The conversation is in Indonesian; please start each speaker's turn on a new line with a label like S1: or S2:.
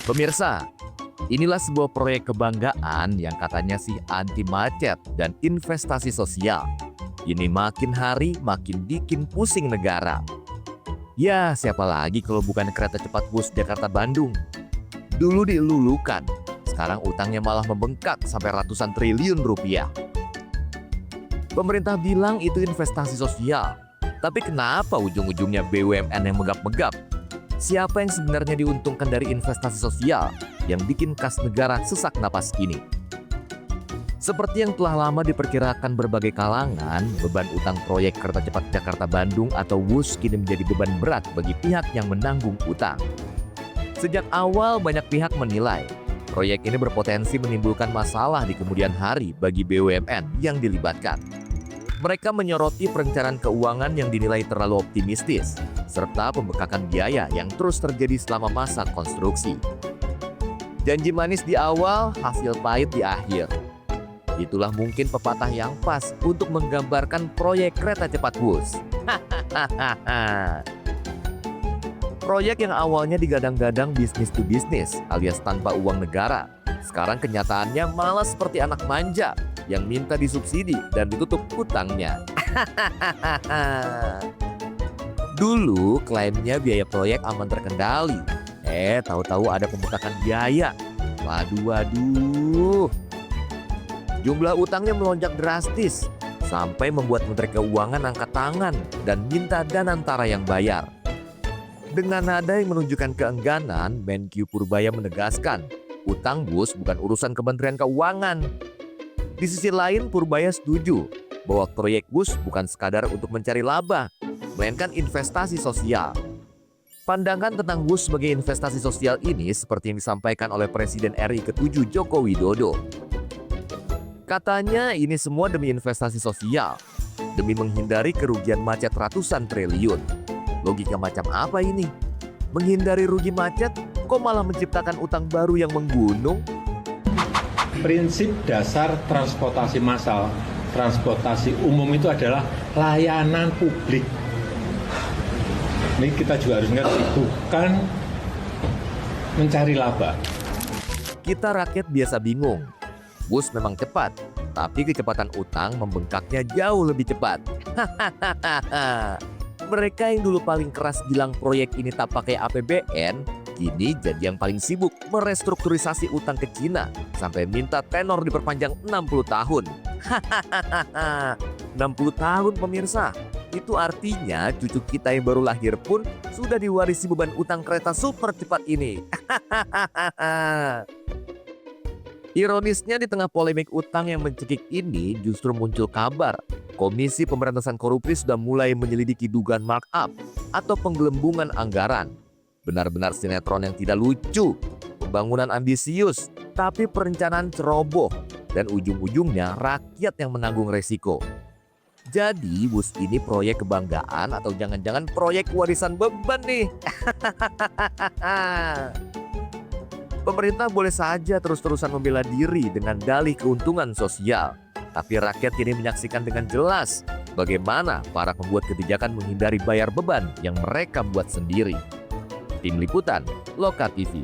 S1: Pemirsa, inilah sebuah proyek kebanggaan yang katanya sih anti macet dan investasi sosial. Ini makin hari makin bikin pusing negara. Ya, siapa lagi kalau bukan kereta cepat bus Jakarta-Bandung? Dulu dilulukan, sekarang utangnya malah membengkak sampai ratusan triliun rupiah. Pemerintah bilang itu investasi sosial, tapi kenapa ujung-ujungnya BUMN yang megap-megap? Siapa yang sebenarnya diuntungkan dari investasi sosial yang bikin kas negara sesak napas ini? Seperti yang telah lama diperkirakan berbagai kalangan, beban utang proyek kereta cepat Jakarta-Bandung atau WUS kini menjadi beban berat bagi pihak yang menanggung utang. Sejak awal banyak pihak menilai, proyek ini berpotensi menimbulkan masalah di kemudian hari bagi BUMN yang dilibatkan. Mereka menyoroti perencanaan keuangan yang dinilai terlalu optimistis, serta pembekakan biaya yang terus terjadi selama masa konstruksi. Janji manis di awal, hasil pahit di akhir. Itulah mungkin pepatah yang pas untuk menggambarkan proyek kereta cepat WUS. Proyek yang awalnya digadang-gadang bisnis to bisnis alias tanpa uang negara, sekarang kenyataannya malah seperti anak manja yang minta disubsidi dan ditutup utangnya. Dulu klaimnya biaya proyek aman terkendali. Tahu-tahu ada pembekakan biaya. Waduh. Jumlah utangnya melonjak drastis sampai membuat Menteri Keuangan angkat tangan dan minta Danantara yang bayar. Dengan nada yang menunjukkan keengganan, Menkyu Purbaya menegaskan, utang WUS bukan urusan Kementerian Keuangan. Di sisi lain, Purbaya setuju bahwa proyek WUS bukan sekadar untuk mencari laba, melainkan investasi sosial. Pandangan tentang WUS sebagai investasi sosial ini seperti yang disampaikan oleh Presiden RI ke-7 Joko Widodo. Katanya ini semua demi investasi sosial, demi menghindari kerugian macet ratusan triliun. Logika macam apa ini? Menghindari rugi macet, kok malah menciptakan utang baru yang menggunung?
S2: Prinsip dasar transportasi massal, transportasi umum itu adalah layanan publik. Ini kita juga harus ngerti, bukan mencari laba.
S1: Kita rakyat biasa bingung. WUS memang cepat, tapi kecepatan utang membengkaknya jauh lebih cepat. Mereka yang dulu paling keras bilang proyek ini tak pakai APBN, kini jadi yang paling sibuk merestrukturisasi utang ke Cina sampai minta tenor diperpanjang 60 tahun. 60 tahun pemirsa, itu artinya cucu kita yang baru lahir pun sudah diwarisi beban utang kereta super cepat ini. Ironisnya di tengah polemik utang yang mencekik ini justru muncul kabar Komisi Pemberantasan Korupsi sudah mulai menyelidiki dugaan markup atau penggelembungan anggaran. Benar-benar sinetron yang tidak lucu, pembangunan ambisius, tapi perencanaan ceroboh, dan ujung-ujungnya rakyat yang menanggung resiko. Jadi WUS ini proyek kebanggaan atau jangan-jangan proyek warisan beban nih? Pemerintah boleh saja terus-terusan membela diri dengan dalih keuntungan sosial. Tapi rakyat kini menyaksikan dengan jelas bagaimana para pembuat kebijakan menghindari bayar beban yang mereka buat sendiri. Tim Liputan, Loka TV.